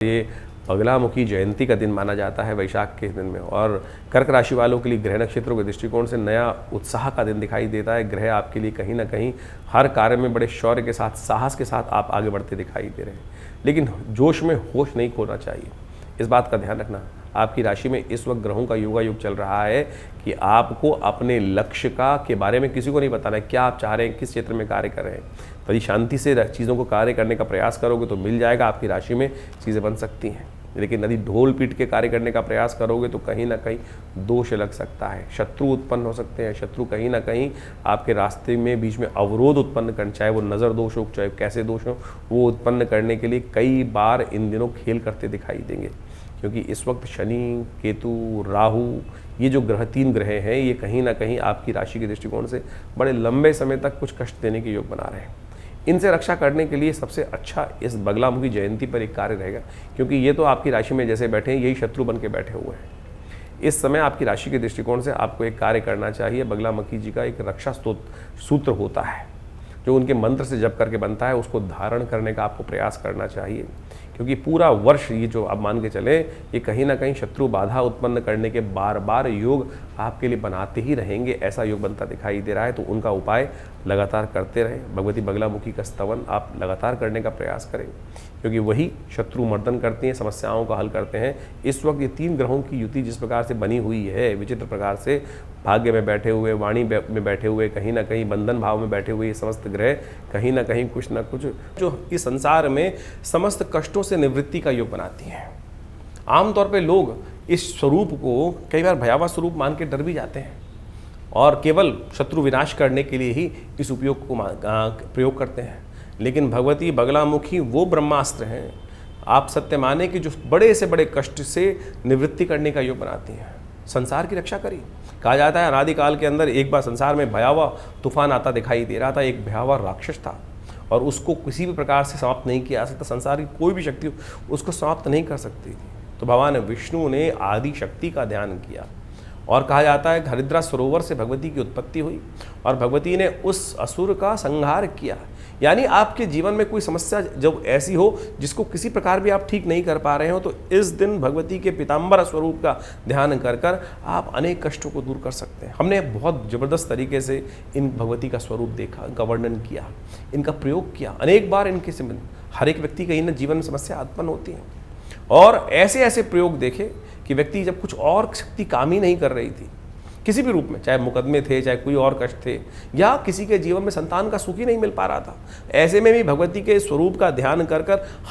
ये बगलामुखी जयंती का दिन माना जाता है वैशाख के दिन में। और कर्क राशि वालों के लिए ग्रह नक्षत्रों के दृष्टिकोण से नया उत्साह का दिन दिखाई देता है। ग्रह आपके लिए कहीं ना कहीं हर कार्य में बड़े शौर्य के साथ, साहस के साथ आप आगे बढ़ते दिखाई दे रहे हैं, लेकिन जोश में होश नहीं खोना चाहिए। इस बात का ध्यान रखना। आपकी राशि में इस वक्त ग्रहों का योगायोग चल रहा है कि आपको अपने लक्ष्य का के बारे में किसी को नहीं बताना है, क्या आप चाह रहे हैं, किस क्षेत्र में कार्य कर रहे हैं। यदि शांति से चीज़ों को कार्य करने का प्रयास करोगे तो मिल जाएगा, आपकी राशि में चीज़ें बन सकती हैं। लेकिन यदि ढोल पीट के कार्य करने का प्रयास करोगे तो कहीं ना कहीं दोष लग सकता है, शत्रु उत्पन्न हो सकते हैं। शत्रु कहीं ना कहीं आपके रास्ते में बीच में अवरोध उत्पन्न करना, चाहे वो नज़र दोष हो, चाहे कैसे दोष हो, वो उत्पन्न करने के लिए कई बार इन दिनों खेल करते दिखाई देंगे। क्योंकि इस वक्त शनि, केतु, राहु, ये जो ग्रह, 3 ग्रह हैं, ये कहीं ना कहीं आपकी राशि के दृष्टिकोण से बड़े लंबे समय तक कुछ कष्ट देने के योग बना रहे हैं। इनसे रक्षा करने के लिए सबसे अच्छा इस बगलामुखी जयंती पर एक कार्य रहेगा, क्योंकि ये तो आपकी राशि में जैसे बैठे हैं यही शत्रु बन के बैठे हुए हैं। इस समय आपकी राशि के दृष्टिकोण से आपको एक कार्य करना चाहिए। बगलामुखी जी का एक रक्षा सूत्र होता है जो उनके मंत्र से जप करके बनता है, उसको धारण करने का आपको प्रयास करना चाहिए। क्योंकि पूरा वर्ष ये जो आप मान के चले, ये कहीं ना कहीं शत्रु बाधा उत्पन्न करने के बार बार योग आपके लिए बनाते ही रहेंगे। ऐसा योग बनता दिखाई दे रहा है, तो उनका उपाय लगातार करते रहें। भगवती बगलामुखी का स्तवन आप लगातार करने का प्रयास करें, क्योंकि वही शत्रु मर्दन करती हैं, समस्याओं का हल करते हैं। इस वक्त ये 3 ग्रहों की युति जिस प्रकार से बनी हुई है, विचित्र प्रकार से भाग्य में बैठे हुए, वाणी में बैठे हुए, कहीं ना कहीं बंधन भाव में बैठे हुए ये समस्त ग्रह कहीं ना कहीं कुछ ना कुछ जो इस संसार में समस्त कष्टों से निवृत्ति का योग बनाती हैं। आमतौर पे लोग इस स्वरूप को कई बार भयावह स्वरूप मान के डर भी जाते हैं और केवल शत्रु विनाश करने के लिए ही इस उपयोग को प्रयोग करते हैं। लेकिन भगवती बगलामुखी वो ब्रह्मास्त्र हैं, आप सत्य माने कि जो बड़े से बड़े कष्ट से निवृत्ति करने का योग बनाती हैं, संसार की रक्षा करी। कहा जाता है अनादिकाल के अंदर एक बार संसार में भयावह तूफान आता दिखाई दे रहा था, एक भयावह राक्षस था और उसको किसी भी प्रकार से समाप्त नहीं किया जा सकता। संसार की कोई भी शक्ति उसको समाप्त नहीं कर सकती थी। तो भगवान विष्णु ने आदि शक्ति का ध्यान किया और कहा जाता है हरिद्रा सरोवर से भगवती की उत्पत्ति हुई और भगवती ने उस असुर का संहार किया। यानी आपके जीवन में कोई समस्या जब ऐसी हो जिसको किसी प्रकार भी आप ठीक नहीं कर पा रहे हो, तो इस दिन भगवती के पीताम्बर स्वरूप का ध्यान कर कर आप अनेक कष्टों को दूर कर सकते हैं। हमने बहुत ज़बरदस्त तरीके से इन भगवती का स्वरूप देखा, इनका वर्णन किया, इनका प्रयोग किया अनेक बार। इनके से हर एक व्यक्ति कहीं ना जीवन में समस्या उत्पन्न होती है और ऐसे ऐसे प्रयोग देखे कि व्यक्ति जब कुछ और शक्ति काम ही नहीं कर रही थी किसी भी रूप में, चाहे मुकदमे थे, चाहे कोई और कष्ट थे, या किसी के जीवन में संतान का सुख ही नहीं मिल पा रहा था, ऐसे में भी भगवती के स्वरूप का ध्यान कर कर